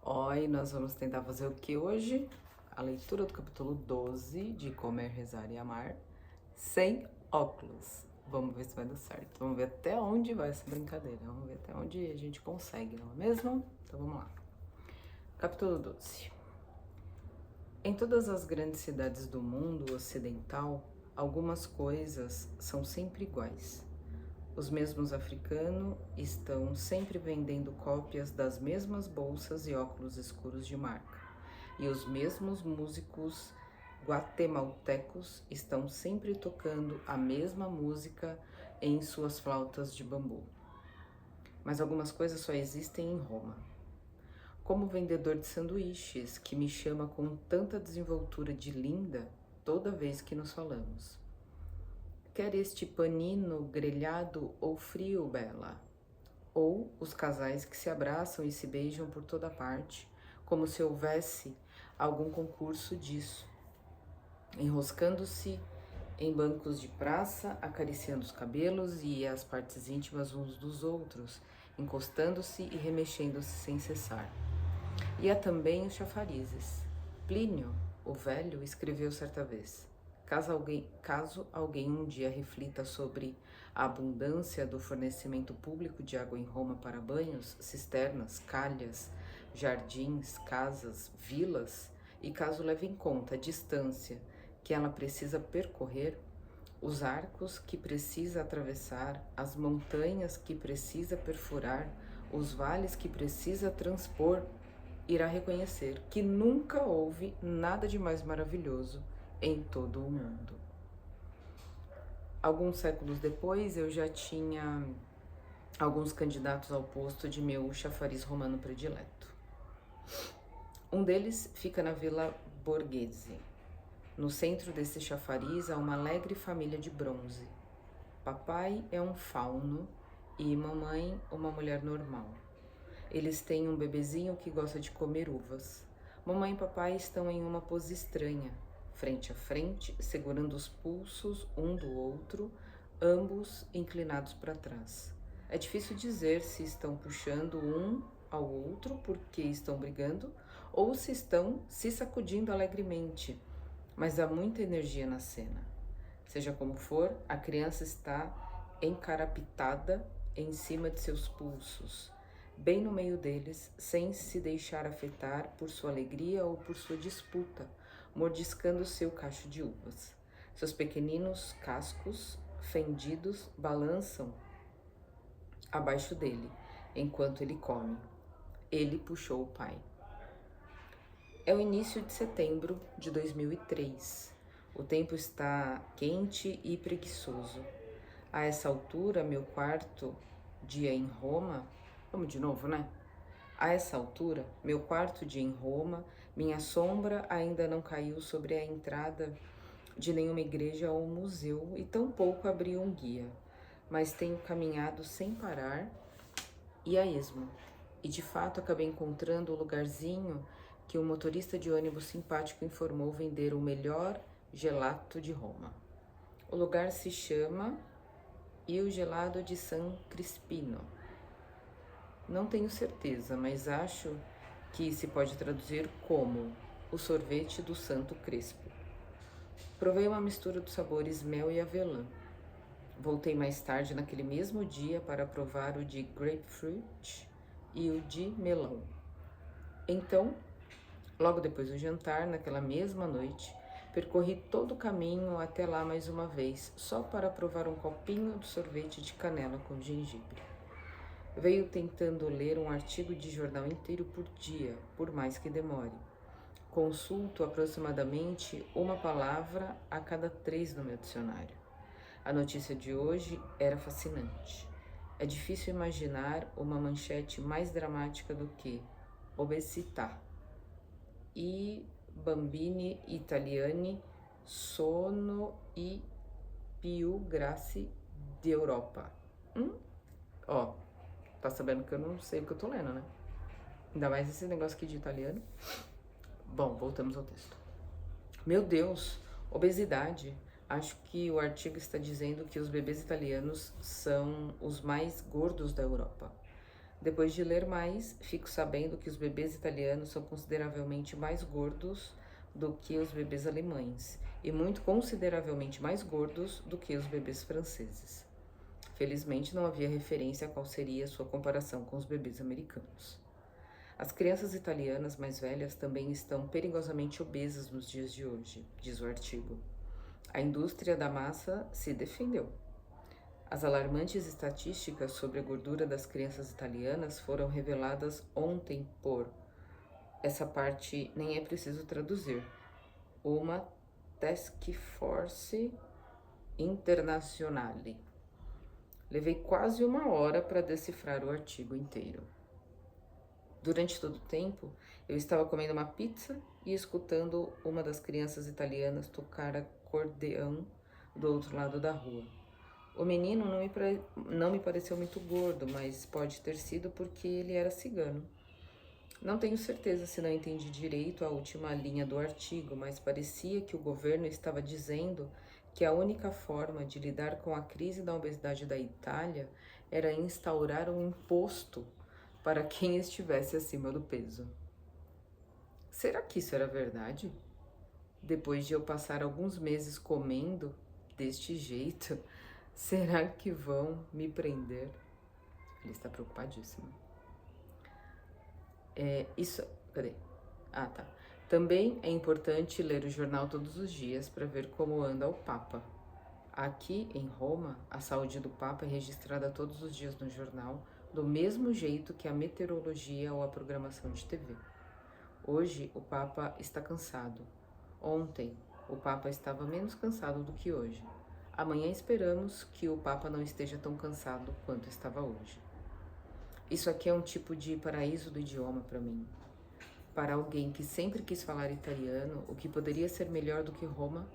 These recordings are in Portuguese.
Oi, nós vamos tentar fazer o que hoje? A leitura do capítulo 12 de Comer, Rezar e Amar sem óculos. Vamos ver se vai dar certo. Vamos ver até onde vai essa brincadeira. Vamos ver até onde a gente consegue, não é mesmo? Então vamos lá. Capítulo 12. Em todas as grandes cidades do mundo ocidental, algumas coisas são sempre iguais. Os mesmos africanos estão sempre vendendo cópias das mesmas bolsas e óculos escuros de marca. E os mesmos músicos guatemaltecos estão sempre tocando a mesma música em suas flautas de bambu. Mas algumas coisas só existem em Roma. Como o vendedor de sanduíches, que me chama com tanta desenvoltura de linda toda vez que nos falamos. Quer este panino grelhado ou frio, Bela? Ou os casais que se abraçam e se beijam por toda parte, como se houvesse algum concurso disso, enroscando-se em bancos de praça, acariciando os cabelos e as partes íntimas uns dos outros, encostando-se e remexendo-se sem cessar. E há também os chafarizes. Plínio, o velho, escreveu certa vez: Caso alguém um dia reflita sobre a abundância do fornecimento público de água em Roma para banhos, cisternas, calhas, jardins, casas, vilas, e caso leve em conta a distância que ela precisa percorrer, os arcos que precisa atravessar, as montanhas que precisa perfurar, os vales que precisa transpor, irá reconhecer que nunca houve nada de mais maravilhoso em todo o mundo. Alguns séculos depois, eu já tinha alguns candidatos ao posto de meu chafariz romano predileto. Um deles fica na Vila Borghese. No centro desse chafariz há uma alegre família de bronze. Papai é um fauno e mamãe uma mulher normal. Eles têm um bebezinho que gosta de comer uvas. Mamãe e papai estão em uma pose estranha, frente a frente, segurando os pulsos um do outro, ambos inclinados para trás. É difícil dizer se estão puxando um ao outro porque estão brigando ou se estão se sacudindo alegremente, mas há muita energia na cena. Seja como for, a criança está encarapitada em cima de seus pulsos, bem no meio deles, sem se deixar afetar por sua alegria ou por sua disputa, mordiscando seu cacho de uvas. Seus pequeninos cascos fendidos balançam abaixo dele, enquanto ele come. Ele puxou o pai. É o início de setembro de 2003. O tempo está quente e preguiçoso. A essa altura, meu quarto dia em Roma... Vamos de novo, né? A essa altura, meu quarto dia em Roma, minha sombra ainda não caiu sobre a entrada de nenhuma igreja ou museu e tampouco abri um guia, mas tenho caminhado sem parar e a esmo. E de fato acabei encontrando o lugarzinho que um motorista de ônibus simpático informou vender o melhor gelato de Roma. O lugar se chama Il Gelato di San Crispino. Não tenho certeza, mas acho que se pode traduzir como o sorvete do Santo Crespo. Provei uma mistura dos sabores mel e avelã. Voltei mais tarde naquele mesmo dia para provar o de grapefruit e o de melão. Então, logo depois do jantar, naquela mesma noite, percorri todo o caminho até lá mais uma vez, só para provar um copinho de sorvete de canela com gengibre. Veio tentando ler um artigo de jornal inteiro por dia, por mais que demore. Consulto aproximadamente uma palavra a cada 3 no meu dicionário. A notícia de hoje era fascinante. É difícil imaginar uma manchete mais dramática do que obesità. I bambini italiani sono i più grassi d'Europa. Ó, tá sabendo que eu não sei o que eu tô lendo, né? Ainda mais esse negócio aqui de italiano. Bom, voltamos ao texto. Meu Deus, obesidade. Acho que o artigo está dizendo que os bebês italianos são os mais gordos da Europa. Depois de ler mais, fico sabendo que os bebês italianos são consideravelmente mais gordos do que os bebês alemães e muito consideravelmente mais gordos do que os bebês franceses. Felizmente não havia referência a qual seria a sua comparação com os bebês americanos. As crianças italianas mais velhas também estão perigosamente obesas nos dias de hoje, diz o artigo. A indústria da massa se defendeu. As alarmantes estatísticas sobre a gordura das crianças italianas foram reveladas ontem por, essa parte nem é preciso traduzir, uma Task Force Internazionale. Levei quase 1 hora para decifrar o artigo inteiro. Durante todo o tempo, eu estava comendo uma pizza e escutando uma das crianças italianas tocar acordeão do outro lado da rua. O menino não me pareceu muito gordo, mas pode ter sido porque ele era cigano. Não tenho certeza se não entendi direito a última linha do artigo, mas parecia que o governo estava dizendo que a única forma de lidar com a crise da obesidade da Itália era instaurar um imposto para quem estivesse acima do peso. Será que isso era verdade? Depois de eu passar alguns meses comendo deste jeito, será que vão me prender? Ele está preocupadíssimo. Cadê? Ah, tá. Também é importante ler o jornal todos os dias para ver como anda o Papa. Aqui em Roma, a saúde do Papa é registrada todos os dias no jornal, do mesmo jeito que a meteorologia ou a programação de TV. Hoje, o Papa está cansado. Ontem, o Papa estava menos cansado do que hoje. Amanhã esperamos que o Papa não esteja tão cansado quanto estava hoje. Isso aqui é um tipo de paraíso do idioma para mim. Para alguém que sempre quis falar italiano, o que poderia ser melhor do que Roma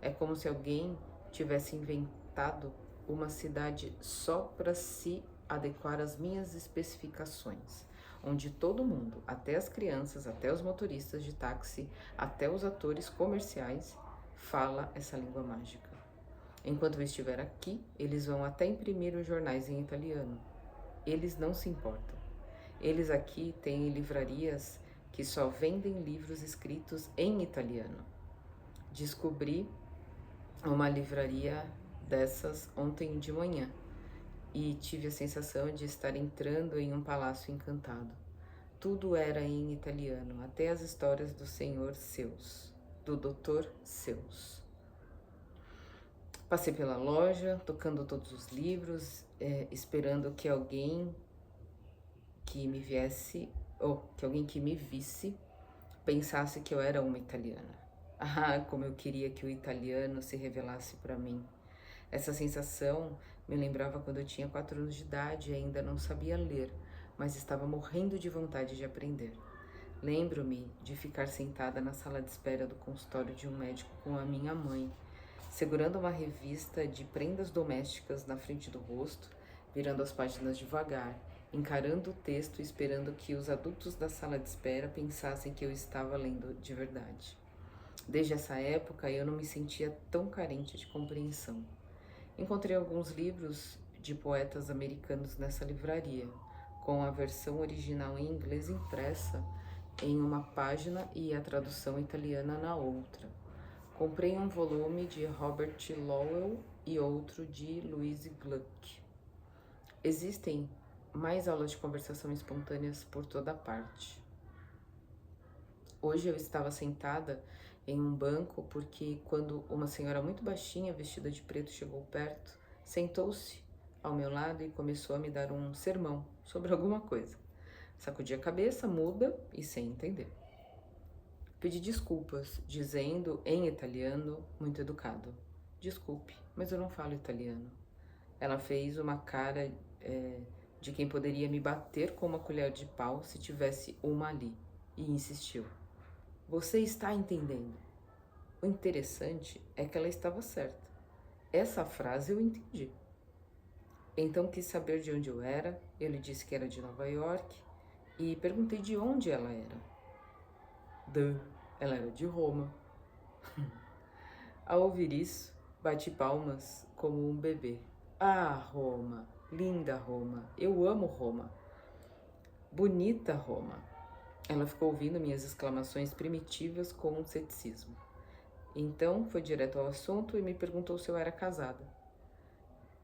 é como se alguém tivesse inventado uma cidade só para se adequar às minhas especificações, onde todo mundo, até as crianças, até os motoristas de táxi, até os atores comerciais, fala essa língua mágica. Enquanto eu estiver aqui, eles vão até imprimir os jornais em italiano. Eles não se importam. Eles aqui têm livrarias que só vendem livros escritos em italiano. Descobri uma livraria dessas ontem de manhã e tive a sensação de estar entrando em um palácio encantado. Tudo era em italiano, até as histórias do Senhor Seus, do Dr. Seus. Passei pela loja, tocando todos os livros, esperando que alguém que me viesse, ou que alguém que me visse, pensasse que eu era uma italiana. Ah, como eu queria que o italiano se revelasse para mim. Essa sensação me lembrava quando eu tinha 4 anos de idade e ainda não sabia ler, mas estava morrendo de vontade de aprender. Lembro-me de ficar sentada na sala de espera do consultório de um médico com a minha mãe, segurando uma revista de prendas domésticas na frente do rosto, virando as páginas devagar, encarando o texto e esperando que os adultos da sala de espera pensassem que eu estava lendo de verdade. Desde essa época, eu não me sentia tão carente de compreensão. Encontrei alguns livros de poetas americanos nessa livraria, com a versão original em inglês impressa em uma página e a tradução italiana na outra. Comprei um volume de Robert Lowell e outro de Louise Gluck. Existem mais aulas de conversação espontâneas por toda parte. Hoje eu estava sentada em um banco porque quando uma senhora muito baixinha, vestida de preto, chegou perto, sentou-se ao meu lado e começou a me dar um sermão sobre alguma coisa. Sacudi a cabeça, muda e sem entender. Pedi desculpas, dizendo em italiano, muito educado: desculpe, mas eu não falo italiano. Ela fez uma cara de quem poderia me bater com uma colher de pau se tivesse uma ali, e insistiu: você está entendendo? O interessante é que ela estava certa. Essa frase eu entendi. Então quis saber de onde eu era, eu lhe disse que era de Nova York e perguntei de onde ela era. Ela era de Roma. Ao ouvir isso, bati palmas como um bebê. Ah, Roma, linda Roma, eu amo Roma. Bonita Roma. Ela ficou ouvindo minhas exclamações primitivas com um ceticismo. Então foi direto ao assunto e me perguntou se eu era casada.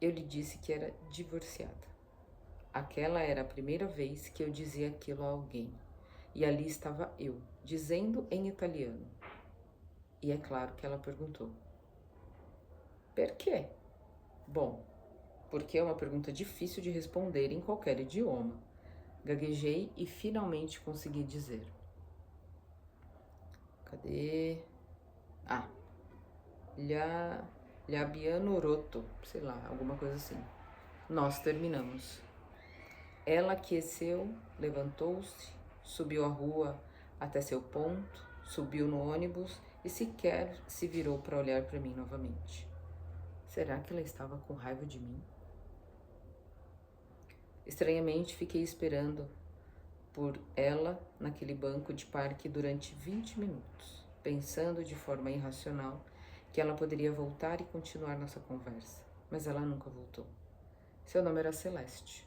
Eu lhe disse que era divorciada. Aquela era a primeira vez que eu dizia aquilo a alguém. E ali estava eu, dizendo em italiano. E é claro que ela perguntou. Per quê? Bom, porque é uma pergunta difícil de responder em qualquer idioma. Gaguejei e finalmente consegui dizer. Cadê? Ah, gli abbiano rotto, sei lá, alguma coisa assim. Nós terminamos. Ela aqueceu, levantou-se, subiu a rua até seu ponto, subiu no ônibus e sequer se virou para olhar para mim novamente. Será que ela estava com raiva de mim? Estranhamente, fiquei esperando por ela naquele banco de parque durante 20 minutos, pensando de forma irracional que ela poderia voltar e continuar nossa conversa, mas ela nunca voltou. Seu nome era Celeste,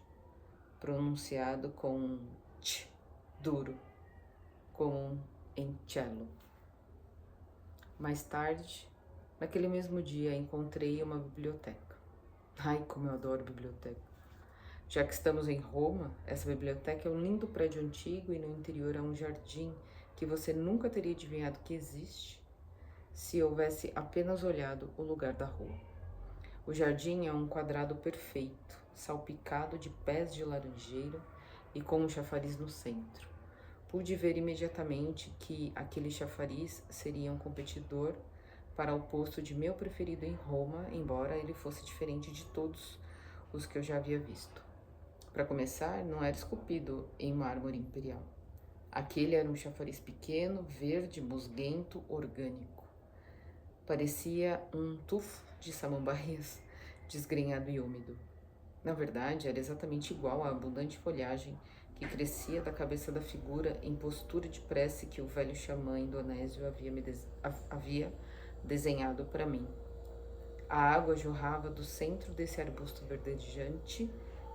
pronunciado com um tch duro, com um em cello. Mais tarde, naquele mesmo dia, encontrei uma biblioteca. Ai, como eu adoro biblioteca. Já que estamos em Roma, essa biblioteca é um lindo prédio antigo e no interior há um jardim que você nunca teria adivinhado que existe se houvesse apenas olhado o lugar da rua. O jardim é um quadrado perfeito, salpicado de pés de laranjeira e com um chafariz no centro. Pude ver imediatamente que aquele chafariz seria um competidor para o posto de meu preferido em Roma, embora ele fosse diferente de todos os que eu já havia visto. Para começar, não era esculpido em mármore imperial. Aquele era um chafariz pequeno, verde, musguento, orgânico. Parecia um tufo de samambaias, desgrenhado e úmido. Na verdade, era exatamente igual à abundante folhagem que crescia da cabeça da figura em postura de prece que o velho xamã indonésio havia desenhado para mim. A água jorrava do centro desse arbusto verdejante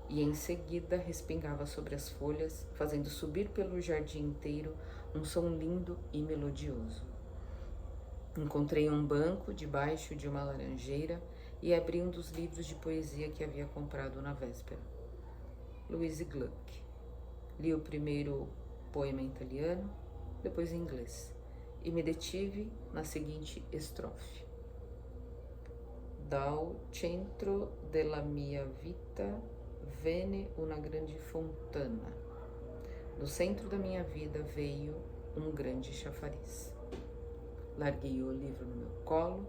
e em seguida respingava sobre as folhas, fazendo subir pelo jardim inteiro um som lindo e melodioso. Encontrei um banco debaixo de uma laranjeira e abri um dos livros de poesia que havia comprado na véspera. Louise Gluck. Li o primeiro poema em italiano, depois em inglês, e me detive na seguinte estrofe. Dal centro della mia vita venne una grande fontana. Do centro da minha vida veio um grande chafariz. Larguei o livro no meu colo,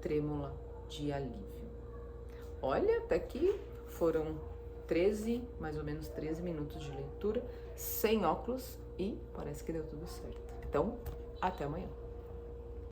trêmula de alívio. Olha, até aqui foram mais ou menos 13 minutos de leitura, sem óculos, e parece que deu tudo certo. Então, até amanhã.